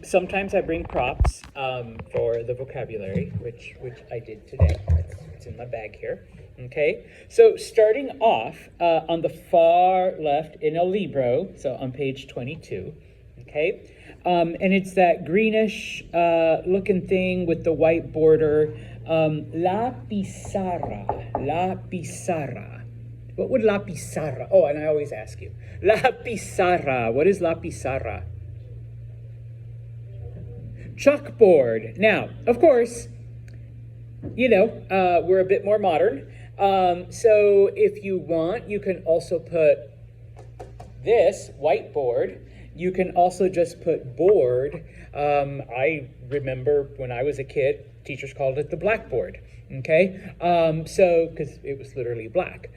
Sometimes I bring props for the vocabulary, which I did today. It's in my bag here. Okay, so starting off on the far left in El Libro, so on page 22. Okay, and it's that greenish looking thing with the white border. La pizarra, la pizarra. What would la pizarra? Oh, and I always ask you, la pizarra. What is la pizarra? Chalkboard. Now, of course, we're a bit more modern. So if you want, you can also put this whiteboard. You can also just put board. I remember when I was a kid, teachers called it the blackboard. Okay, so because it was literally black.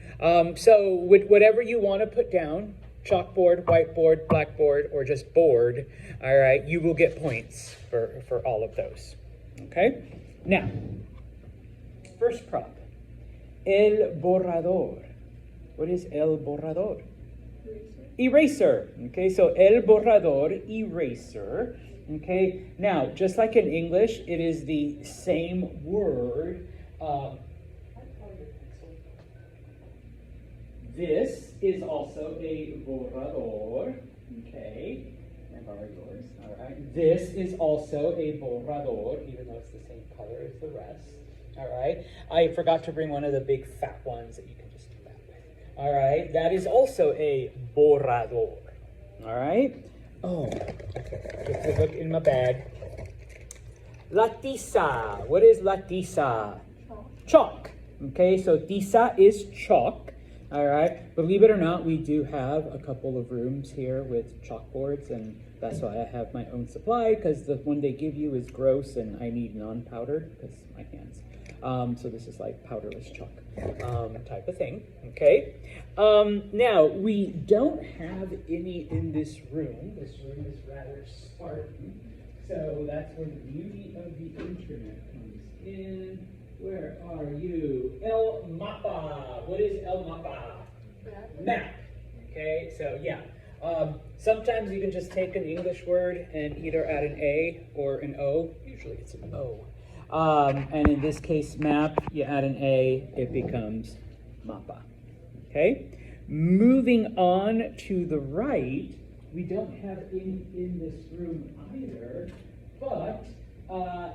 So whatever you want to put down, chalkboard, whiteboard, blackboard, or just board, all right, you will get points for all of those. Okay, now, first prop, el borrador. What is el borrador? Eraser. Okay, so el borrador, eraser. Okay, now, just like in English, it is the same word. This is also a borrador. Okay, I borrow yours. All right. This is also a borrador, even though it's the same color as the rest. All right. I forgot to bring one of the big fat ones that you can just do that with. All right. That is also a borrador. All right. Oh, okay. Just look in my bag. La tiza. What is la tiza? Chalk. Okay, so tiza is chalk. All right. Believe it or not, we do have a couple of rooms here with chalkboards, and that's why I have my own supply, because the one they give you is gross, and I need non-powdered because my hands. So this is like powderless chalk type of thing. Okay. Now, we don't have any in this room. This room is rather Spartan. So that's where the beauty of the internet comes in. Where are you? El mapa. What is el mapa? Map. Okay, so yeah. Sometimes you can just take an English word and either add an A or an O. Usually it's an O. And in this case, map, you add an A, it becomes mapa. Okay? Moving on to the right, we don't have in this room either, but el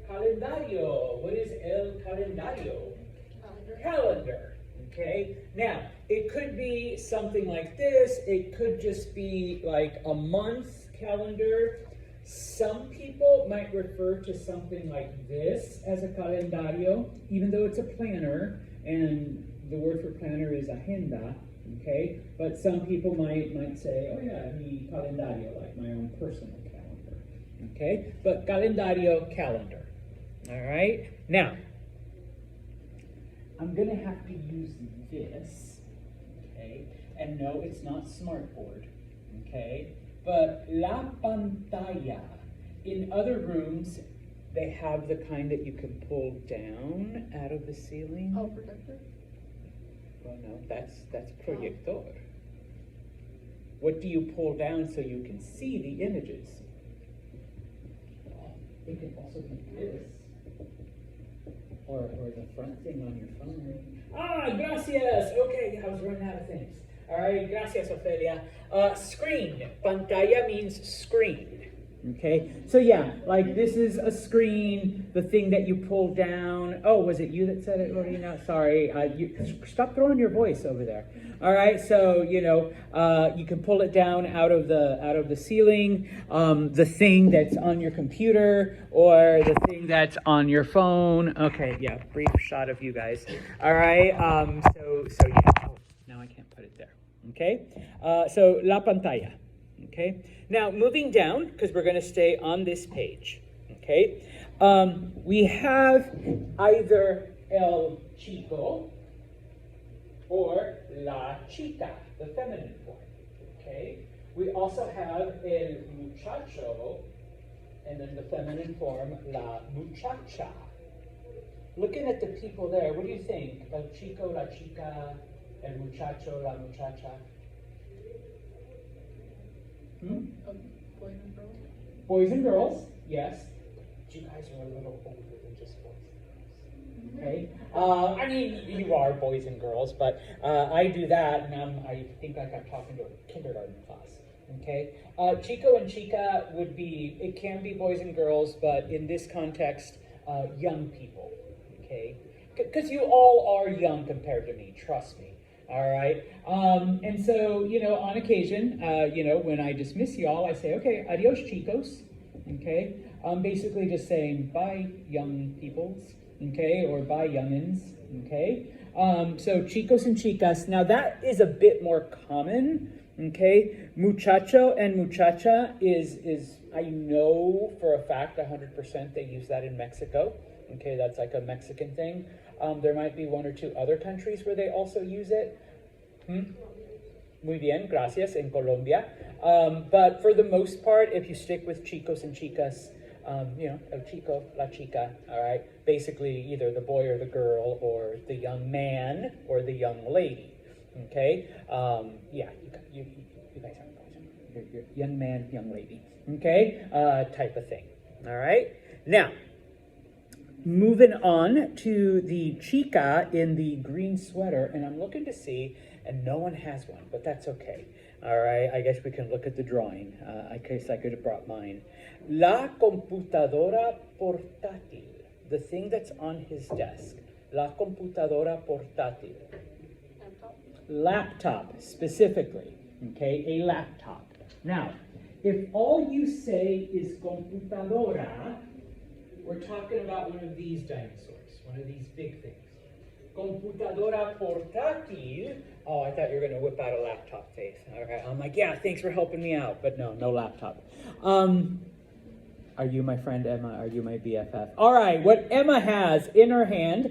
calendario. What is el calendario? Calendar. Okay. Now, it could be something like this. It could just be like a month calendar. Some people might refer to something like this as a calendario, even though it's a planner, and the word for planner is agenda. Okay. But some people might say, oh yeah, mi calendario, like my own personal calendar. Okay. But calendario, calendar. All right. Now, I'm going to have to use this, okay? And no, it's not smartboard, okay? But la pantalla. In other rooms, they have the kind that you can pull down out of the ceiling. Oh, projector? Well, no, that's proyector. What do you pull down so you can see the images? It can also be this. Or the front thing on your phone. Ah, gracias. Okay, I was running out of things. All right, gracias, Ophelia. Screen. Pantalla means screen. Okay, so yeah, like this is a screen, the thing that you pull down. Oh, was it you that said it, Lorena? Sorry, stop throwing your voice over there. All right, so you can pull it down out of the ceiling, the thing that's on your computer or the thing that's on your phone. Okay, yeah, brief shot of you guys. All right, so yeah. Oh, now I can't put it there. Okay, so la pantalla. Okay, now moving down, because we're going to stay on this page. Okay, we have either el chico or la chica, the feminine form. Okay, we also have el muchacho, and then the feminine form, la muchacha. Looking at the people there, what do you think? El chico, la chica, el muchacho, la muchacha. Boys and girls, yes. You guys are a little older than just boys and girls. Okay? I mean, you are boys and girls, but I do that, and I think like I'm talking to a kindergarten class. Okay? Chico and chica would be, it can be boys and girls, but in this context, young people. Okay? Because you all are young compared to me, trust me. All right. And so, on occasion, when I dismiss y'all, I say, okay, adios, chicos. Okay. I'm basically just saying bye, young peoples. Okay. Or bye, youngins. Okay. So chicos and chicas. Now that is a bit more common. Okay. Muchacho and muchacha is I know for a fact 100% they use that in Mexico. Okay. That's like a Mexican thing. There might be one or two other countries where they also use it. Muy bien, gracias, in Colombia. But for the most part, if you stick with chicos and chicas, el chico, la chica, all right? Basically, either the boy or the girl, or the young man or the young lady, okay? Yeah, you guys are you're young man, young lady, okay? Type of thing, all right? Now, moving on to the chica in the green sweater, and I'm looking to see, and no one has one, but that's okay. All right, I guess we can look at the drawing. I guess I could have brought mine. La computadora portátil, the thing that's on his desk. La computadora portátil. Laptop, specifically, okay, a laptop. Now, if all you say is computadora, we're talking about one of these dinosaurs, one of these big things. Computadora portátil. Oh, I thought you were going to whip out a laptop face. All right, I'm like, yeah, thanks for helping me out, but no laptop. Are you my friend, Emma? Are you my BFF? All right, what Emma has in her hand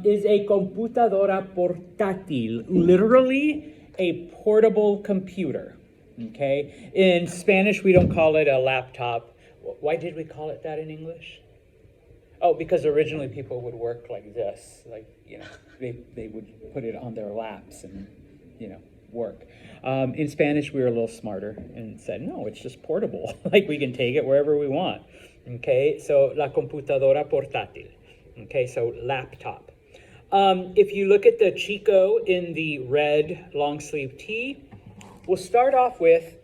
is a computadora portátil, literally a portable computer, okay? In Spanish, we don't call it a laptop. Why did we call it that in English? Oh, because originally people would work like this, they would put it on their laps and, work. In Spanish, we were a little smarter and said, no, it's just portable. Like we can take it wherever we want. Okay, so la computadora portátil. Okay, so laptop. If you look at the Chico in the red long sleeve tee, we'll start off with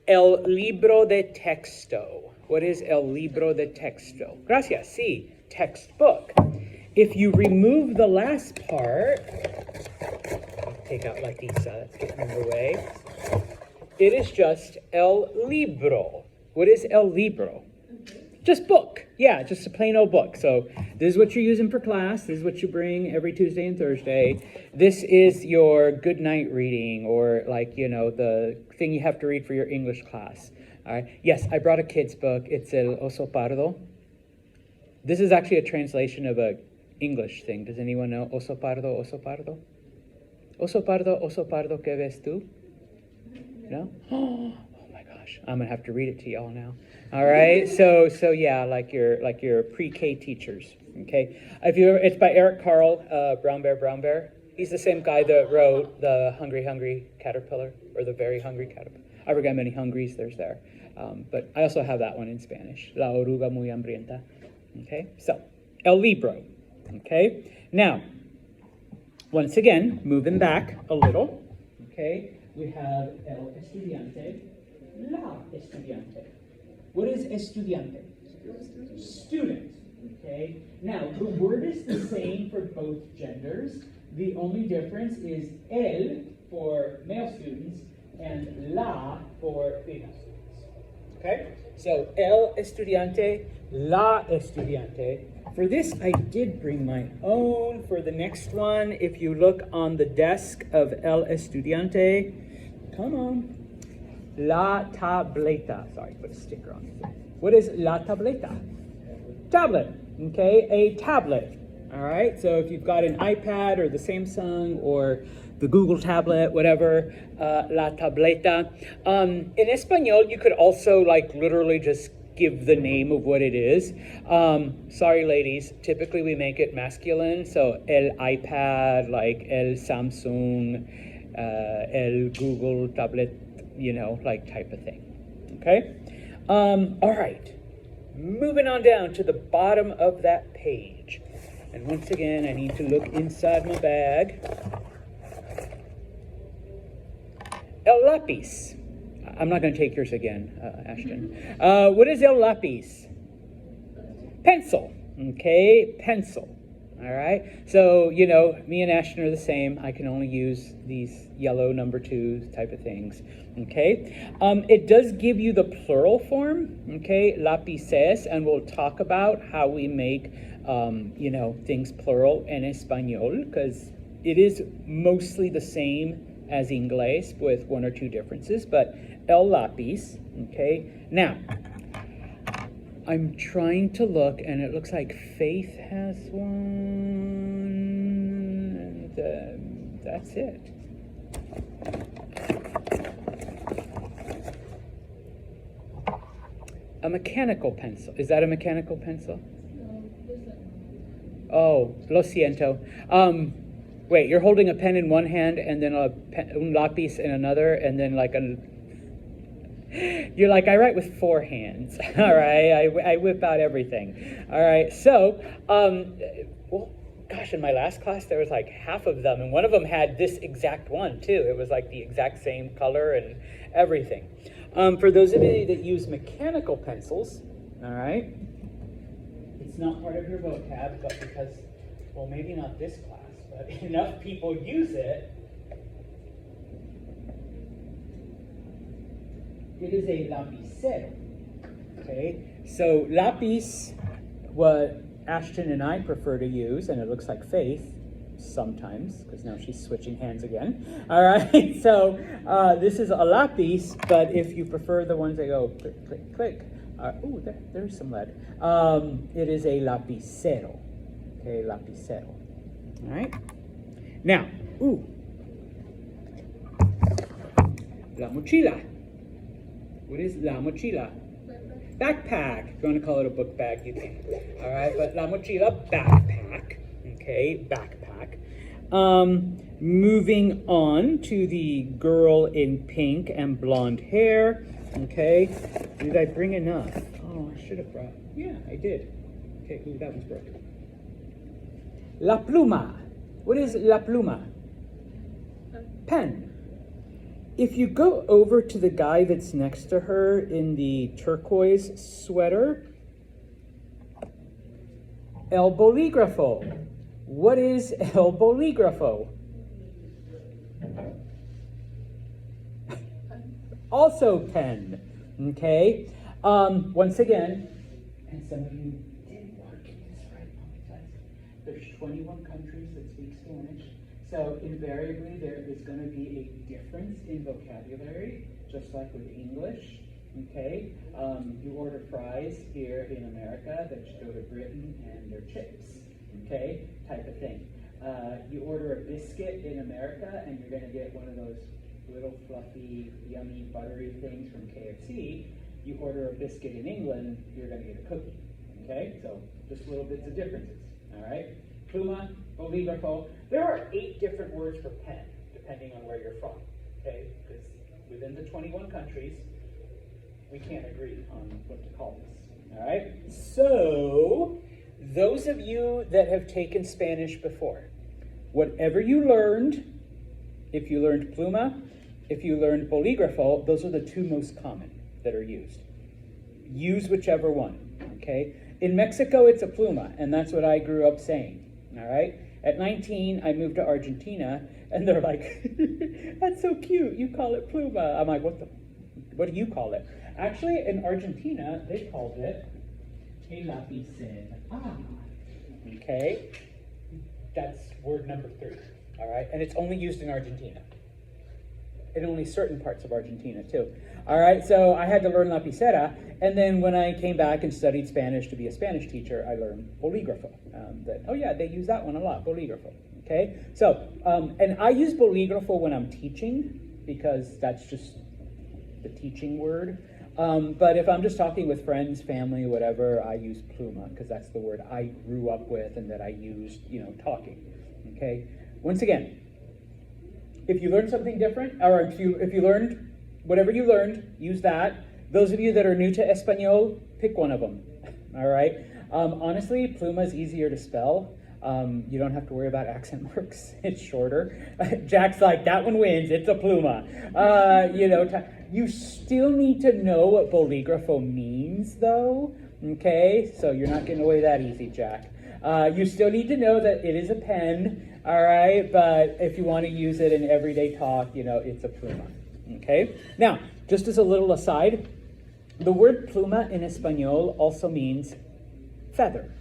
el libro de texto. What is el libro de texto? Gracias, sí, textbook. If you remove the last part, take out Latisa, that's getting in the way. It is just el libro. What is el libro? Just book. Yeah, just a plain old book. So this is what you're using for class. This is what you bring every Tuesday and Thursday. This is your good night reading, or the thing you have to read for your English class. All right. Yes, I brought a kid's book. It's El Oso Pardo. This is actually a translation of an English thing. Does anyone know Oso Pardo, Oso Pardo? Oso Pardo, ¿qué ves tú? No? Oh my gosh, I'm gonna have to read it to y'all now. All right. So yeah, like your pre-K teachers. Okay. It's by Eric Carle, Brown Bear. He's the same guy that wrote the Hungry Caterpillar, or the Very Hungry Caterpillar. I forgot how many hungries there's there. But I also have that one in Spanish. La oruga muy hambrienta. Okay, so, el libro. Okay, now, once again, moving back a little. Okay, we have el estudiante, la estudiante. What is estudiante? Student. Okay, now, the word is the same for both genders. The only difference is el for male students and la for female students. Okay? So, el estudiante, la estudiante. For this, I did bring my own. For the next one, if you look on the desk of el estudiante, come on. La tableta. Sorry, put a sticker on it. What is la tableta? Tablet. Okay? A tablet. All right? So, if you've got an iPad or the Samsung or the Google tablet, whatever, la tableta. In Espanol, you could also literally just give the name of what it is. Sorry, ladies, typically we make it masculine. So el iPad, el Samsung, el Google tablet, type of thing. Okay? All right. Moving on down to the bottom of that page. And once again, I need to look inside my bag. El lápiz. I'm not going to take yours again, Ashton. What is el lápiz? Pencil. Okay, pencil. All right. So, you know, me and Ashton are the same. I can only use these yellow number 2 type of things. Okay. It does give you the plural form. Okay, lápices, and we'll talk about how we make, you know, things plural in Espanol, because it is mostly the same as Inglés with 1 or 2 differences, but el lápiz. Okay. Now, I'm trying to look, and it looks like Faith has one, and that's it. A mechanical pencil. Is that a mechanical pencil? Oh, lo siento. Wait, you're holding a pen in one hand, and then un lápiz in another, and then like you're like, I write with 4 hands. All right, I whip out everything. All right, so, well, gosh, in my last class, there was like half of them, and one of them had this exact one, too. It was like the exact same color and everything. For those of you that use mechanical pencils, all right, it's not part of your vocab, but because, well, maybe not this class, but enough people use it, it is a lapicero. Okay, so lapis, what Ashton and I prefer to use, and it looks like Faith sometimes, because now she's switching hands again. All right, so this is a lapis, but if you prefer the ones that go click, click, click, oh, there's some lead. It is a lapicero. Okay, lapicero. All right. Now, la mochila. What is la mochila? Backpack. If you want to call it a book bag, you can. All right, but la mochila, backpack. Okay, backpack. Moving on to the girl in pink and blonde hair. Okay, did I bring enough? Oh, I should have brought. Yeah, I did. Okay, ooh, that one's broken. La pluma. What is la pluma? Pen. If you go over to the guy that's next to her in the turquoise sweater, el bolígrafo. What is el bolígrafo? Also pen. Okay. Once again, and some of you didn't want to get this right, there's 21 countries that speak Spanish. So invariably there is going to be a difference in vocabulary, just like with English. Okay, you order fries here in America that you go to Britain and they're chips. Okay, type of thing. You order a biscuit in America and you're going to get one of those little fluffy, yummy, buttery things from KFC. You order a biscuit in England, you're going to get a cookie. Okay, so just little bits of differences. All right. Pluma, bolígrafo. There are 8 different words for pen, depending on where you're from, okay? Because within the 21 countries, we can't agree on what to call this, all right? So, those of you that have taken Spanish before, whatever you learned, if you learned pluma, if you learned bolígrafo, those are the 2 most common that are used. Use whichever one, okay? In Mexico, it's a pluma, and that's what I grew up saying. All right. At 19, I moved to Argentina, and they're like, "That's so cute. You call it pluma." I'm like, "What do you call it?" Actually, in Argentina, they called it a lapicero. Okay. That's word number 3. All right, and it's only used in Argentina. In only certain parts of Argentina too. All right, so I had to learn lapicera, and then when I came back and studied Spanish to be a Spanish teacher, I learned bolígrafo. They use that one a lot, bolígrafo. Okay, so and I use bolígrafo when I'm teaching because that's just the teaching word. But if I'm just talking with friends, family, whatever, I use pluma because that's the word I grew up with and that I used, talking. Okay, once again. If you learned something different, or if you learned whatever you learned, use that. Those of you that are new to Espanol, pick one of them. All right. Honestly, pluma is easier to spell. You don't have to worry about accent marks. It's shorter. Jack's like, that one wins. It's a pluma. You still need to know what bolígrafo means, though. Okay, so you're not getting away that easy, Jack. You still need to know that it is a pen, all right? But if you want to use it in everyday talk, it's a pluma. Okay. Now, just as a little aside, the word pluma in Espanol also means feather.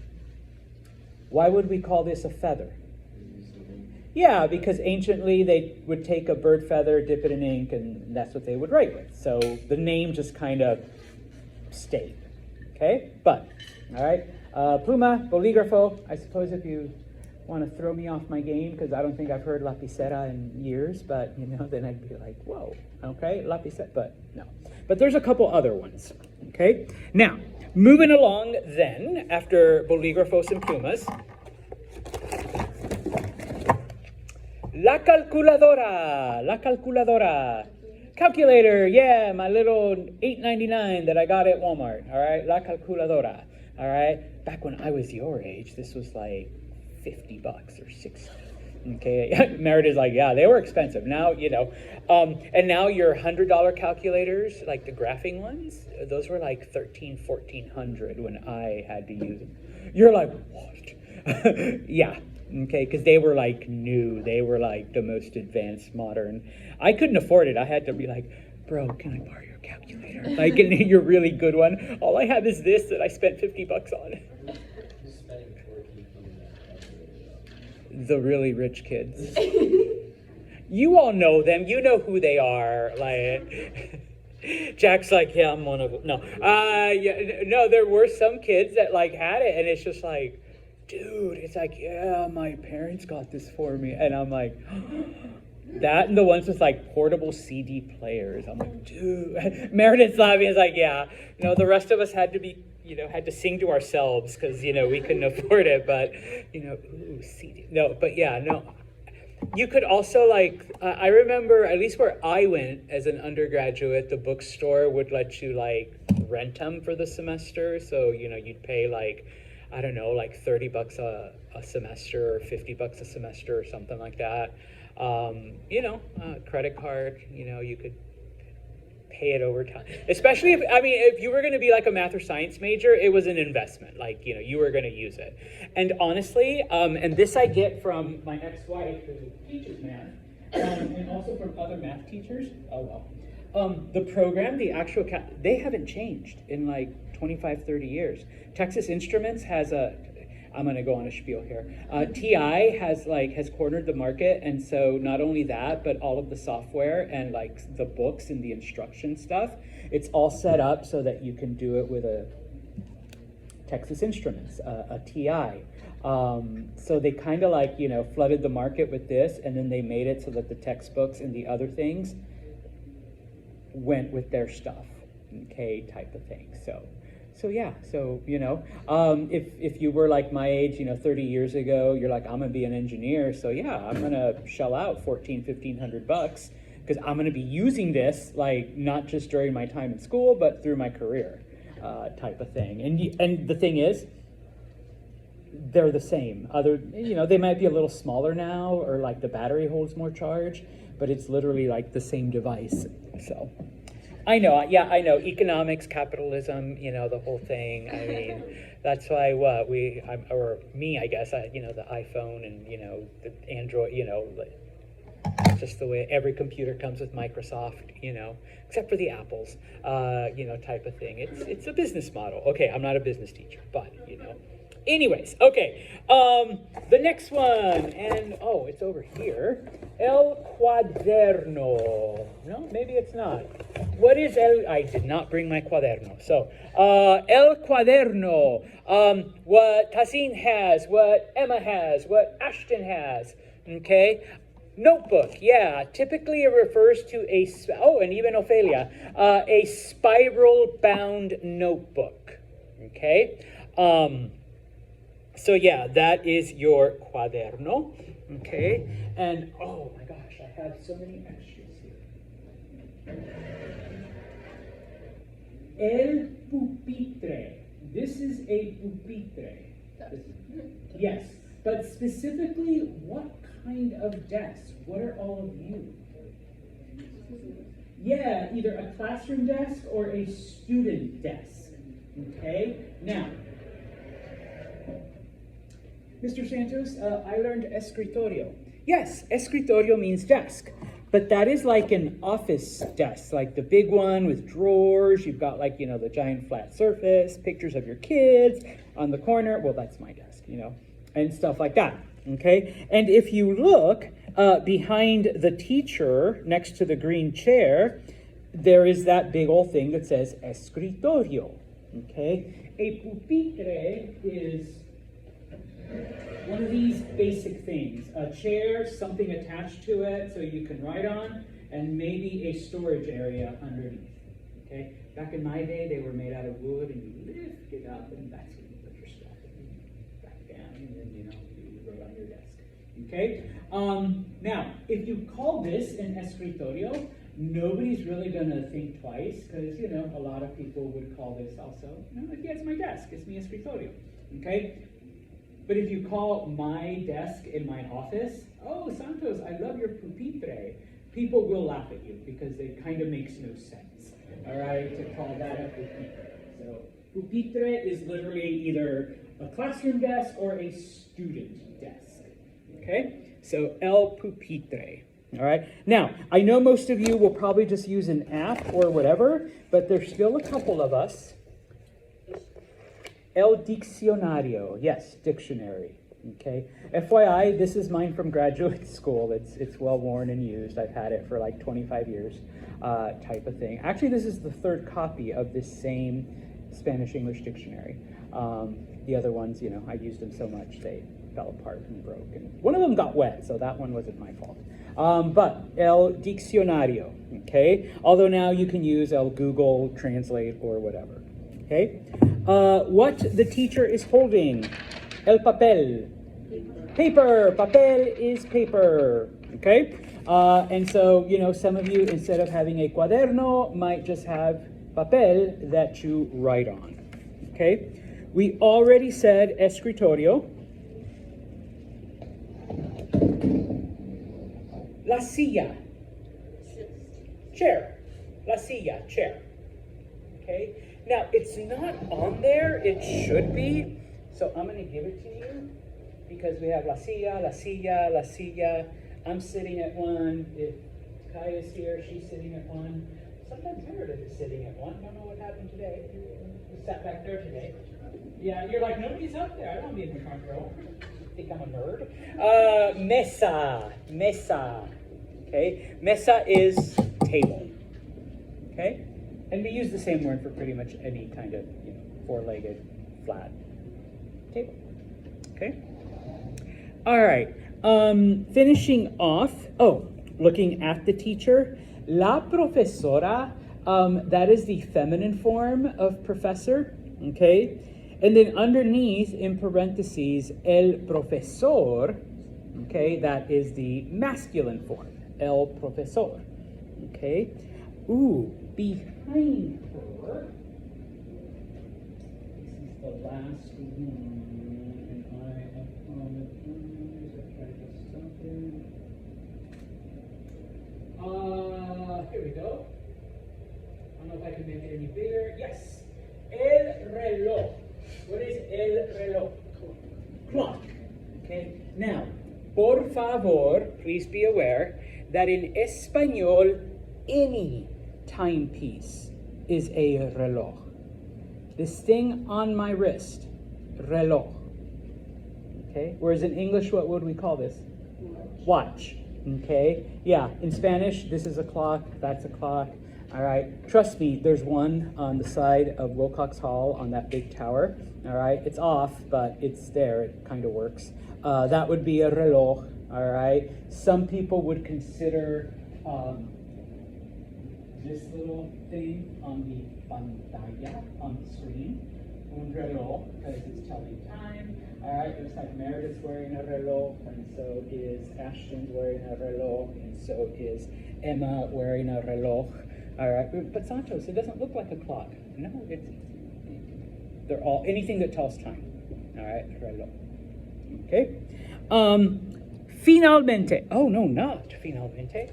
Why would we call this a feather? Yeah, because anciently they would take a bird feather, dip it in ink, and that's what they would write with. So the name just kind of stayed. Okay, but, all right, pluma, bolígrafo. I suppose if you want to throw me off my game, because I don't think I've heard lapicera in years, but, then I'd be like, whoa, okay, lapicera, but no. But there's a couple other ones, okay? Now, moving along then, after bolígrafos and plumas, la calculadora. Calculator, yeah, my little $8.99 that I got at Walmart, all right? La calculadora, all right? Back when I was your age, this was like $50 or $60. Okay, Meredith's like, yeah, they were expensive. Now, and now your $100 calculators, like the graphing ones, those were like $1,300, $1,400 when I had to use them. You're like, what? Yeah. Okay, because they were like new. They were like the most advanced modern. I couldn't afford it. I had to be like, bro, can I borrow your calculator? Like, your really good one. All I have is this that I spent $50 on. The really rich kids. You all know them. You know who they are. Like, Jack's like, yeah, I'm one of them. No, no, there were some kids that like had it, and it's just like, dude, it's like, yeah, my parents got this for me. And I'm like, that and the ones with like portable CD players. I'm like, dude. Meredith's laughing. Is like, yeah, the rest of us had to be, had to sing to ourselves because, we couldn't afford it. But, ooh, CD. No, but yeah, no. You could also like, I remember at least where I went as an undergraduate, the bookstore would let you like rent them for the semester. So, you'd pay like, I don't know, like $30 a semester or $50 a semester or something like that. Credit card, you could pay it over time. Especially if you were going to be like a math or science major, it was an investment. Like, you were going to use it. And honestly, and this I get from my ex-wife who teaches math, and also from other math teachers. Oh, well. The program, the actual, they haven't changed in like 25, 30 years. Texas Instruments has I'm going to go on a spiel here. TI has cornered the market. And so not only that, but all of the software and like the books and the instruction stuff, it's all set up so that you can do it with a Texas Instruments, a TI. So they kind of like, flooded the market with this, and then they made it so that the textbooks and the other things went with their stuff, okay, type of thing. So yeah, if you were like my age, 30 years ago, you're like, I'm gonna be an engineer, so yeah, I'm gonna shell out $1,400-1,500 because I'm gonna be using this like not just during my time in school, but through my career, type of thing. And the thing is, they're the same. They might be a little smaller now, or like the battery holds more charge, but it's literally like the same device. So. I know, economics, capitalism, the whole thing. I mean, that's why I guess, the iPhone and, the Android, just the way every computer comes with Microsoft, except for the Apples, type of thing. It's a business model. Okay, I'm not a business teacher, but, Anyways, okay, the next one, and, it's over here. El cuaderno. No, maybe it's not. What is I did not bring my cuaderno. So, el cuaderno, what Tassin has, what Emma has, what Ashton has, okay? Notebook, yeah, typically it refers to and even Ophelia, a spiral-bound notebook, okay? So yeah, that is your cuaderno, okay? And oh my gosh, I have so many extras here. El pupitre. This is a pupitre. Yes, but specifically, what kind of desk? What are all of you? Yeah, either a classroom desk or a student desk. Okay? Now, Mr. Santos, I learned escritorio. Yes, escritorio means desk. But that is like an office desk, like the big one with drawers. You've got like, the giant flat surface, pictures of your kids on the corner. Well, that's my desk, and stuff like that. Okay? And if you look behind the teacher next to the green chair, there is that big old thing that says escritorio. Okay? A pupitre is one of these basic things. A chair, something attached to it so you can write on, and maybe a storage area underneath. Okay? Back in my day, they were made out of wood, and you lift it up, and that's when you put your stuff back down, and then, you wrote on your desk. Okay? Now, if you call this an escritorio, nobody's really going to think twice, because, a lot of people would call this also, yeah, it's my desk, it's mi escritorio. Okay? But if you call my desk in my office, oh, Santos, I love your pupitre, people will laugh at you because it kind of makes no sense, all right, to call that a pupitre. So pupitre is literally either a classroom desk or a student desk, okay? So el pupitre, all right? Now, I know most of you will probably just use an app or whatever, but there's still a couple of us. El diccionario, yes, dictionary, okay? FYI, this is mine from graduate school. It's well worn and used. I've had it for like 25 years type of thing. Actually, this is the third copy of this same Spanish-English dictionary. The other ones, I used them so much they fell apart and broke. And one of them got wet, so that one wasn't my fault. But el diccionario, okay? Although now you can use el Google Translate or whatever, okay? What the teacher is holding, el papel, paper, papel is paper, okay? And so, some of you, instead of having a cuaderno, might just have papel that you write on, okay? We already said escritorio. La silla, chair, la silla, chair, okay? Now, it's not on there, it should be, so I'm going to give it to you, because we have la silla, la silla, la silla. I'm sitting at one. If Kaya's here, she's sitting at one. Sometimes Meredith is sitting at one. I don't know what happened today. We sat back there today. Yeah, you're like, nobody's up there. I don't want to be in the front row. Think I'm a nerd? Mesa, okay? Mesa is table, okay? And we use the same word for pretty much any kind of, four-legged, flat table. Okay? All right. Finishing off. Oh, looking at the teacher. La profesora. That is the feminine form of professor. Okay? And then underneath, in parentheses, el profesor. Okay? That is the masculine form. El profesor. Okay? Ooh, behind her, this is the last one, and I apologize, I tried to stop it. Here we go. I don't know if I can make it any bigger. Yes. El reloj. What is el reloj? Clock. Okay. Now, por favor, please be aware that in Espanol, any timepiece is a reloj. This thing on my wrist, reloj. Okay? Whereas in English, what would we call this? Watch. Okay? Yeah, in Spanish, this is a clock, that's a clock. All right? Trust me, there's one on the side of Wilcox Hall on that big tower. All right? It's off, but it's there. It kind of works. That would be a reloj. All right? Some people would consider this little thing on the pantalla, on the screen, un reloj, because it's telling time. All right, looks like Meredith's wearing a reloj, and so is Ashton's wearing a reloj, and so is Emma wearing a reloj. All right, but Santos, it doesn't look like a clock. No, they're all anything that tells time. All right, reloj. Okay. Finalmente. Oh no, not finalmente.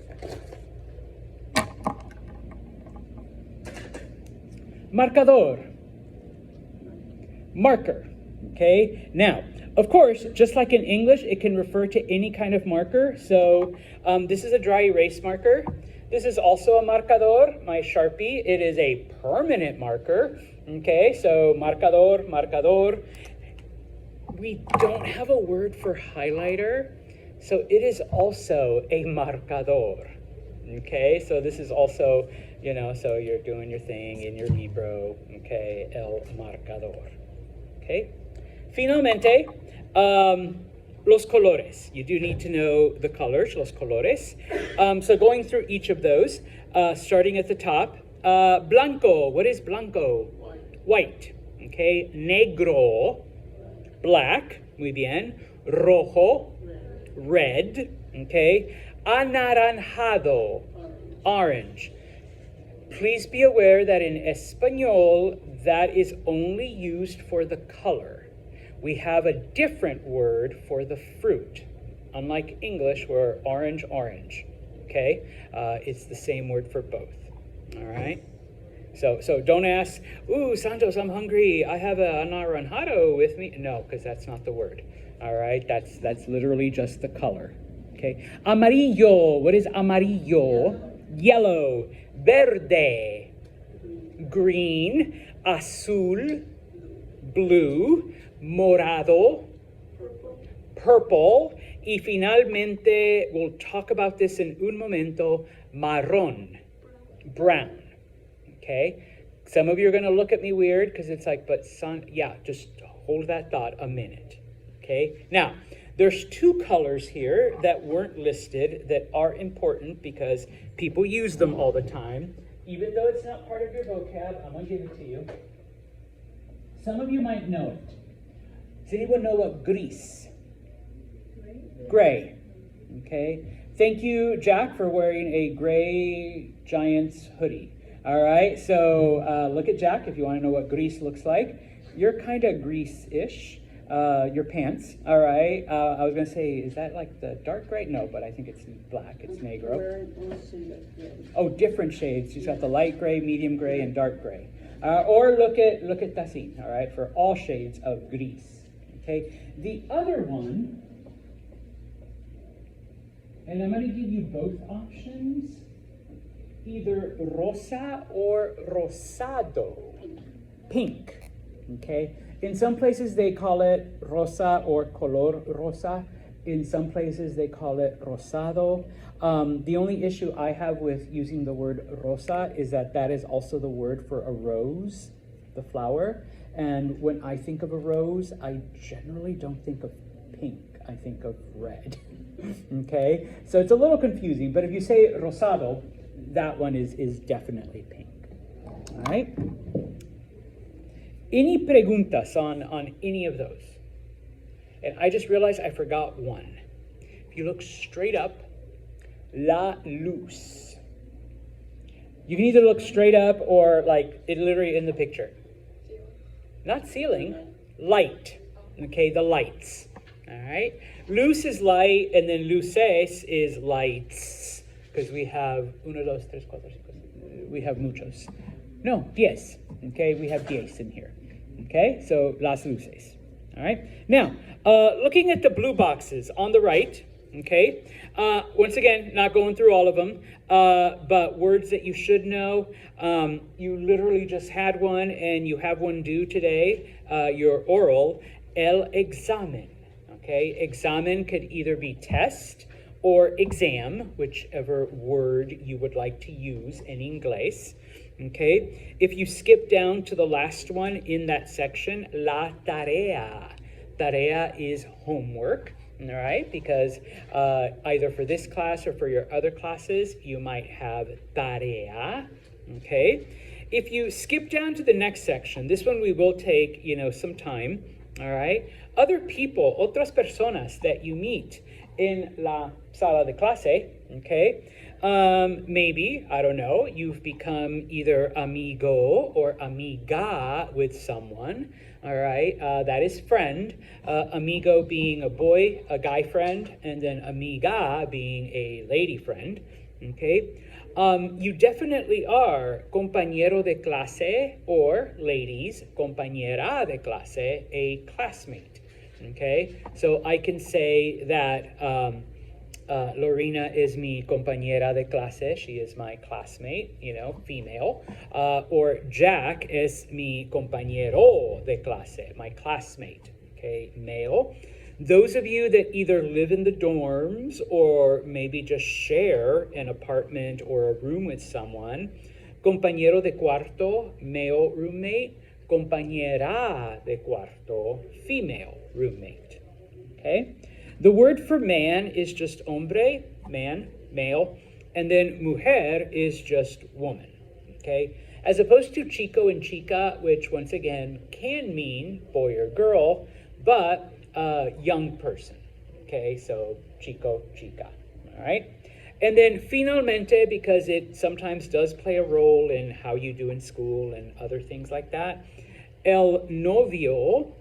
Marcador. Marker. Okay. Now, of course, just like in English, it can refer to any kind of marker. So this is a dry erase marker. This is also a marcador, my Sharpie. It is a permanent marker. Okay, so marcador, marcador. We don't have a word for highlighter, so it is also a marcador. Okay, so this is also, so you're doing your thing in your libro. Okay, el marcador. Okay, finalmente, los colores. You do need to know the colors, los colores. So going through each of those, starting at the top. Blanco, what is blanco? White. Okay, negro, black, muy bien. Rojo, red. Okay, anaranjado, orange. Please be aware that in Espanol, that is only used for the color. We have a different word for the fruit. Unlike English, where orange, orange. Okay, it's the same word for both. All right. So don't ask, ooh, Santos, I'm hungry. I have a anaranjado with me. No, because that's not the word. All right, that's literally just the color. Okay, amarillo. What is amarillo? Yellow, verde, green, azul, blue, morado, purple, y finalmente, we'll talk about this in un momento, marrón, brown. Okay, some of you are going to look at me weird because it's like, but son, yeah, just hold that thought a minute. Okay, now there's two colors here that weren't listed that are important because people use them all the time. Even though it's not part of your vocab, I'm going to give it to you. Some of you might know it. Does anyone know what gris? Gray. Okay, thank you, Jack, for wearing a gray Giants hoodie. All right, so look at Jack if you want to know what gris looks like. You're kind of gris-ish, your pants, all right. I was going to say, is that like the dark gray? No, but I think it's black, it's negro. Oh, different shades. She's got the light gray, medium gray, and dark gray. Or look at Tassin, all right, for all shades of gris. Okay, the other one, and I'm going to give you both options. Either rosa or rosado, pink, okay? In some places they call it rosa or color rosa. In some places they call it rosado. The only issue I have with using the word rosa is that is also the word for a rose, the flower. And when I think of a rose, I generally don't think of pink, I think of red, okay? So it's a little confusing, but if you say rosado, that one is definitely pink. All right? Any preguntas on any of those? And I just realized I forgot one. If you look straight up, la luz. You can either look straight up or like it literally in the picture. Not ceiling, light. Okay, the lights. All right? Luz is light, and then luces is lights. Because we have we have muchos. No, 10. Okay, we have 10 in here. Okay, so las luces. All right. Now, looking at the blue boxes on the right. Okay. Once again, not going through all of them, but words that you should know. You literally just had one, and you have one due today. Your oral, el examen. Okay, examen could either be test or exam, whichever word you would like to use in English. Okay, if you skip down to the last one in that section, la tarea. Tarea is homework, all right? Because either for this class or for your other classes, you might have tarea, okay? If you skip down to the next section, this one we will take, some time, all right? Other people, otras personas that you meet en la sala de clase, okay? Maybe, I don't know, you've become either amigo or amiga with someone, all right? That is friend. Amigo being a boy, a guy friend, and then amiga being a lady friend, okay? You definitely are compañero de clase, or ladies, compañera de clase, a classmate, okay? So I can say that Lorena is mi compañera de clase. She is my classmate, you know, female. Or Jack is mi compañero de clase, my classmate, okay, male. Those of you that either live in the dorms or maybe just share an apartment or a room with someone, compañero de cuarto, male roommate, compañera de cuarto, female roommate, okay? The word for man is just hombre, man, male, and then mujer is just woman, okay? As opposed to chico and chica, which once again can mean boy or girl, but young person, okay? So chico, chica, all right? And then finalmente, because it sometimes does play a role in how you do in school and other things like that, el novio,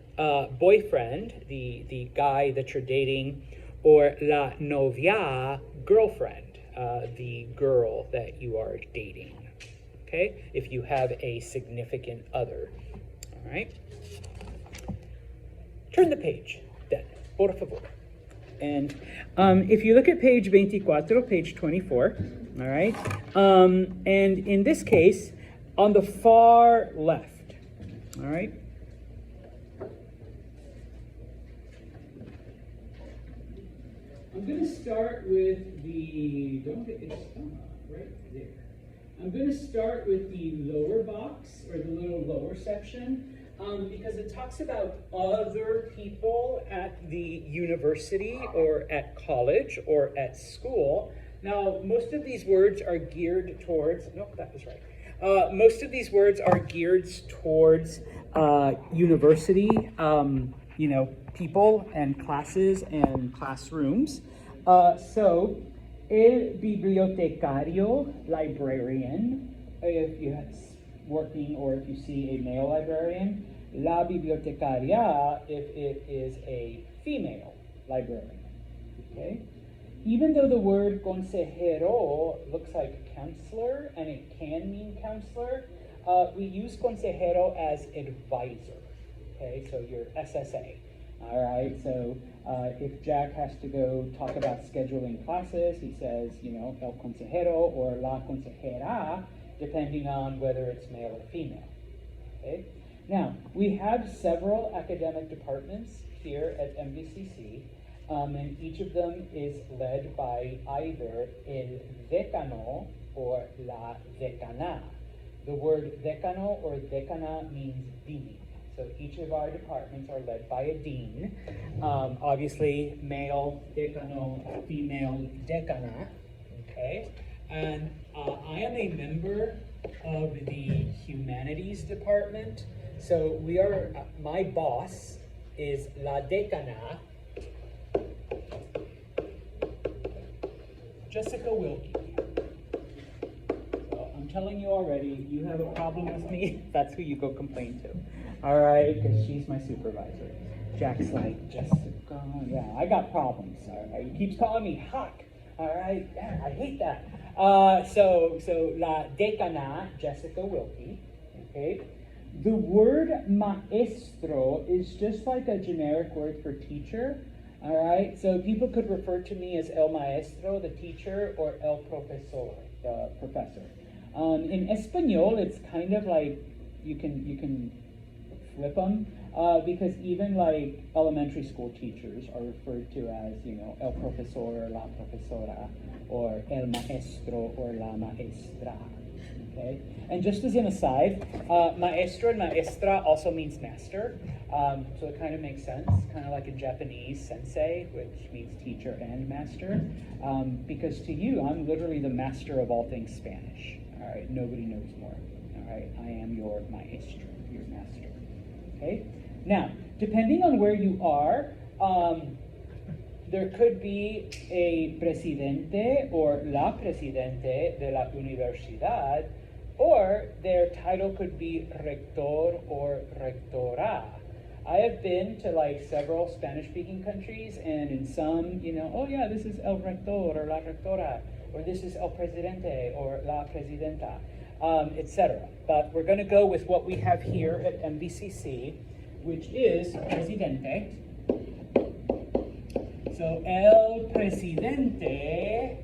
boyfriend, the guy that you're dating, or la novia, girlfriend, the girl that you are dating, okay? If you have a significant other, all right? Turn the page, then, por favor. And if you look at page 24, page 24, all right? And in this case, on the far left, all right? I'm going to start with the, don't get it right there. I'm going to start with the lower box, or the little lower section, because it talks about other people at the university or at college or at school. Now, most of these words are geared towards, nope, that was right. Most of these words are geared towards university, you know, people and classes and classrooms. So, el bibliotecario, librarian, if you're working or if you see a male librarian, la bibliotecaria, if it is a female librarian, okay? Even though the word consejero looks like counselor, and it can mean counselor, we use consejero as advisor, okay? So your SSA, all right? So if Jack has to go talk about scheduling classes, he says, you know, el consejero or la consejera, depending on whether it's male or female, okay? Now, we have several academic departments here at MVCC, and each of them is led by either el decano or la decana. The word decano or decana means dean. So each of our departments are led by a dean. Obviously, male decano, female decana, okay? And I am a member of the humanities department. So we are, my boss is la decana, Jessica Wilkie. So I'm telling you already, you have a problem with me, that's who you go complain to. All right, because she's my supervisor. Jack's like, Jessica, yeah, I got problems, all right? He keeps calling me Huck, all right? Yeah, I hate that. So la decana, Jessica Wilkie, okay? The word maestro is just like a generic word for teacher, all right? So people could refer to me as el maestro, the teacher, or el profesor, the professor. In Espanol, it's kind of like you can flip them, because even like elementary school teachers are referred to as, you know, el profesor or la profesora, or el maestro or la maestra, okay? And just as an aside, maestro and maestra also means master, so it kind of makes sense, kind of like in Japanese, sensei, which means teacher and master, because to you, I'm literally the master of all things Spanish, all right? Nobody knows more, all right? I am your maestro, your master, okay? Now, depending on where you are, there could be a presidente or la presidente de la universidad, or their title could be rector or rectora. I have been to like several Spanish-speaking countries, and in some, oh yeah, this is el rector or la rectora, or this is el presidente or la presidenta, etc. But we're going to go with what we have here at MVCC, which is presidente. So el presidente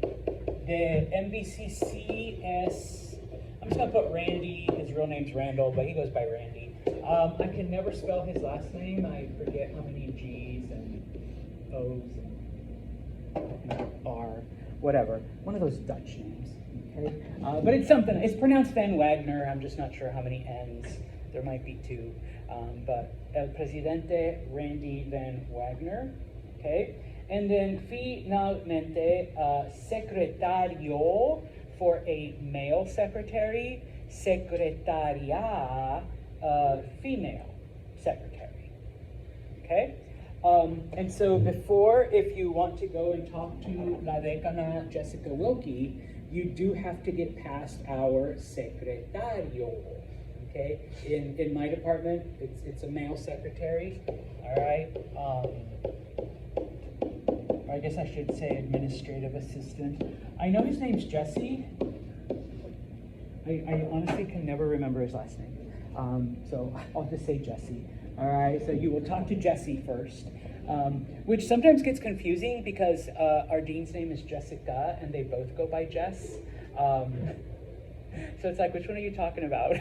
de MVCC es, I'm just going to put Randy. His real name's Randall, but he goes by Randy. I can never spell his last name. I forget how many G's and O's and R, whatever. One of those Dutch names, okay? But it's something. It's pronounced Van Wagner. I'm just not sure how many N's. There might be two. But El Presidente Randy Van Wagner, okay? And then finalmente, secretario for a male secretary, secretaria, female secretary, okay? And so before, if you want to go and talk to La Decana Jessica Wilkie, you do have to get past our secretario, okay? In my department, it's a male secretary, all right? Or I guess I should say administrative assistant. I know his name's Jesse. I honestly can never remember his last name. So I'll just say Jesse. All right, so you will talk to Jesse first, which sometimes gets confusing because our dean's name is Jessica and they both go by Jess. So it's like, which one are you talking about?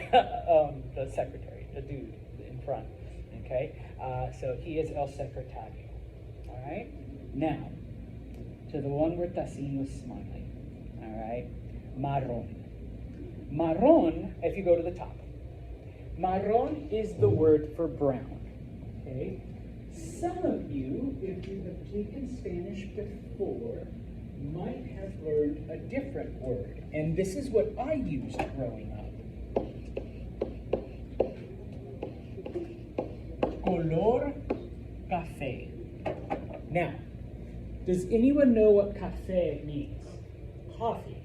The secretary, the dude in front, okay? So he is El Secretario, all right? Now, to the one where Tassin was smiling, all right? Marron. Marron, if you go to the top, marron is the word for brown, okay? Some of you, if you have taken Spanish before, might have learned a different word, and this is what I used growing up. Color café. Now, does anyone know what café means? Coffee.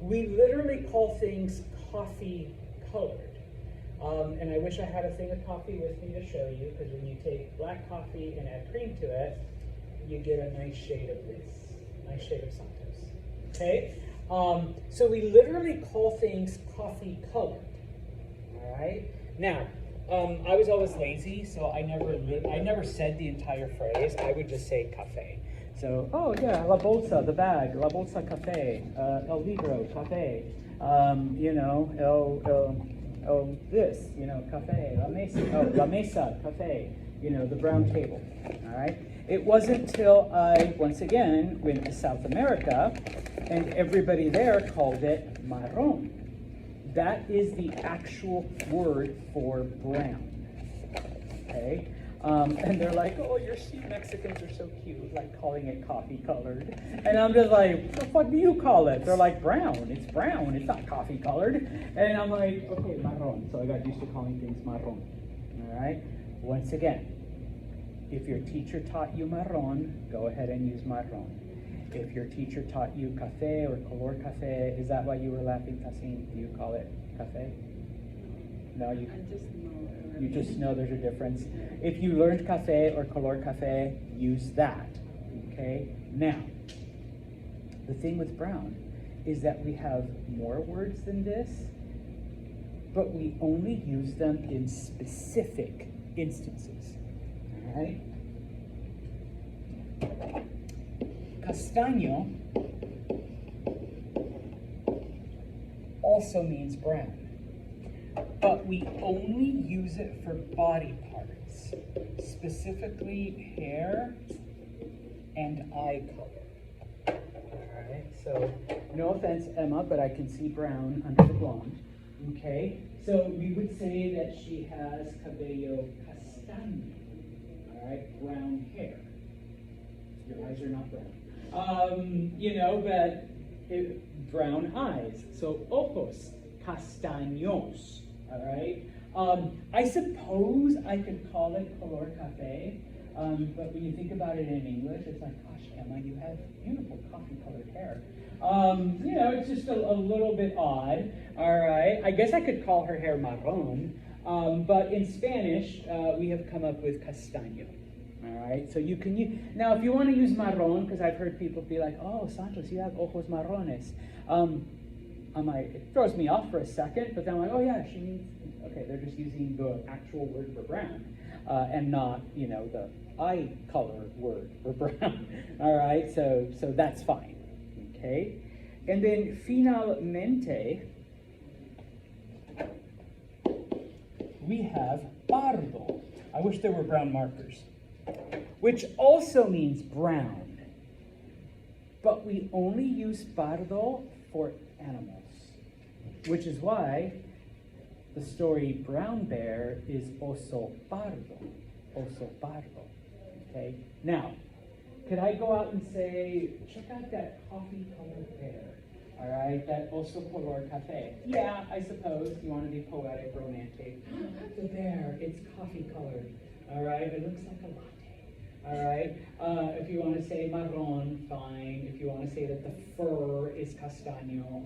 We literally call things coffee colored. And I wish I had a thing of coffee with me to show you, because when you take black coffee and add cream to it, you get a nice shade of this, nice shade of Santos, okay? So we literally call things coffee colored, all right? Now, I was always lazy, so I never said the entire phrase. I would just say café. So, oh yeah, la bolsa, the bag, la bolsa café, el libro, café, this, café, la mesa, café, the brown table, all right? It wasn't till I, once again, went to South America, and everybody there called it marron. That is the actual word for brown, okay? And they're like, oh, you Mexicans are so cute, like calling it coffee colored. And I'm just like, what the fuck do you call it? They're like, brown, it's not coffee colored. And I'm like, okay, marron. So I got used to calling things marron, all right? Once again, if your teacher taught you marron, go ahead and use marron. If your teacher taught you café or color café, is that why you were laughing, Tassin? Do you call it café? No, you just know there's a difference. If you learned café or color café, use that, okay? Now, the thing with brown is that we have more words than this, but we only use them in specific instances, all right? Castaño also means brown, but we only use it for body parts, specifically hair and eye color. All right, so no offense, Emma, but I can see brown under the blonde. Okay, so we would say that she has cabello castaño, all right, brown hair. Your eyes are not brown. But brown eyes, so ojos castaños, all right? I suppose I could call it color café, But when you think about it in English, it's like, gosh, Emma, you have beautiful coffee-colored hair. It's just a little bit odd. All right, I guess I could call her hair marron, but in Spanish, we have come up with castaño. All right, so you can use, now if you want to use marron, because I've heard people be like, oh, Santos, you have ojos marrones. I'm like, it throws me off for a second, but then I'm like, oh yeah, she means, okay, they're just using the actual word for brown, and not, the eye color word for brown. All right, so that's fine, okay? And then finalmente, we have pardo. I wish there were brown markers, which also means brown, but we only use pardo for animals, which is why the story Brown Bear is oso pardo, okay? Now, could I go out and say, check out that coffee-colored bear, all right, that oso color café? Yeah, I suppose you want to be poetic, romantic. The bear, it's coffee-colored, all right? It looks like a latte. All right, if you want to say marron, fine. If you want to say that the fur is castaño,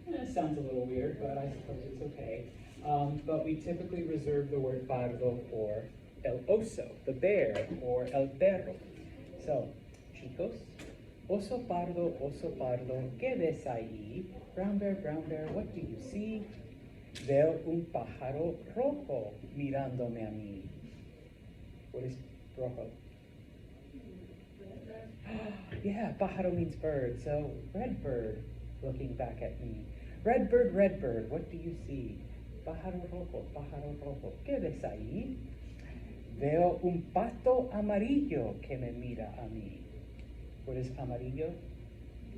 it sounds a little weird, but I suppose it's okay. But we typically reserve the word pardo for el oso, the bear, or el perro. So, chicos, oso pardo, ¿qué ves ahí? Brown bear, what do you see? Veo un pájaro rojo mirándome a mí. What is rojo? Yeah, pájaro means bird, so red bird looking back at me. Red bird, what do you see? Pájaro rojo, ¿qué ves ahí? Veo un pato amarillo que me mira a mí. What is amarillo?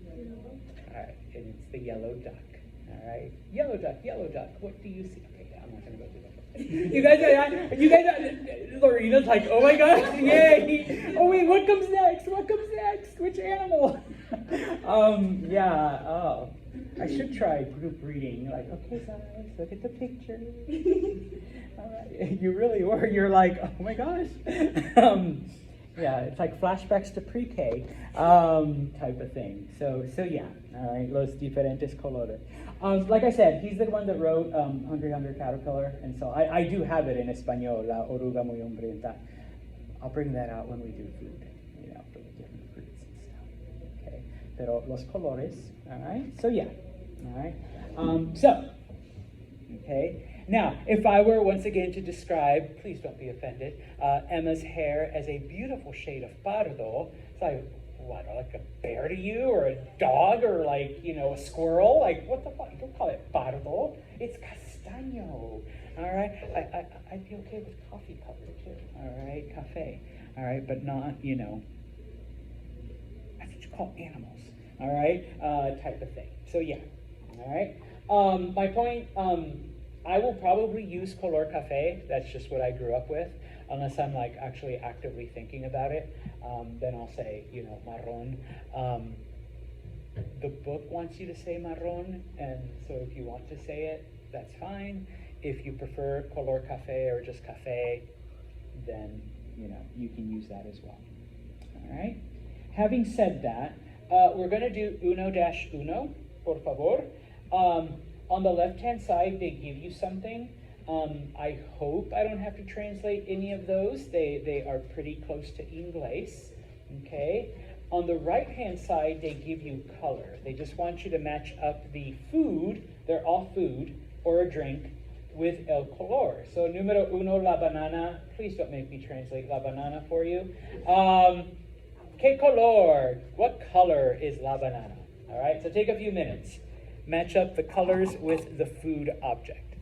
All right, and it's the yellow duck. All right, yellow duck, what do you see? Okay, I'm not gonna go through that. You guys, Lorena's like, oh my gosh, yay! Oh wait, what comes next? Which animal? I should try group reading. Like, okay, guys, look at the picture. All right, you really were. You're like, oh my gosh. It's like flashbacks to pre-K type of thing. So yeah, all right, los diferentes colores. Like I said, he's the one that wrote Hungry Caterpillar, and so I do have it in Espanol, La Oruga Muy Hambrienta. I'll bring that out when we do food, for the different fruits and stuff. Okay, pero los colores, all right? So yeah, all right? Okay. Now, if I were once again to describe, please don't be offended, Emma's hair as a beautiful shade of pardo, it's like, what, like a bear to you, or a dog, or like, a squirrel? Like, what the fuck? Don't call it pardo. It's castaño. All right? I'd be okay with coffee color too. All right? Café. All right? But not, that's what you call animals. All right? Type of thing. So, yeah. All right? My point, I will probably use color café. That's just what I grew up with. Unless I'm like actually actively thinking about it, then I'll say, marron. The book wants you to say marron, and so if you want to say it, that's fine. If you prefer color café or just café, then you can use that as well. All right. Having said that, we're going to do 1-1, por favor. On the left-hand side, they give you something. I hope I don't have to translate any of those. They are pretty close to Inglés, okay? On the right-hand side, they give you color. They just want you to match up the food, they're all food, or a drink, with el color. So número 1, la banana. Please don't make me translate la banana for you. ¿Qué color? What color is la banana? All right, so take a few minutes. Match up the colors with the food object.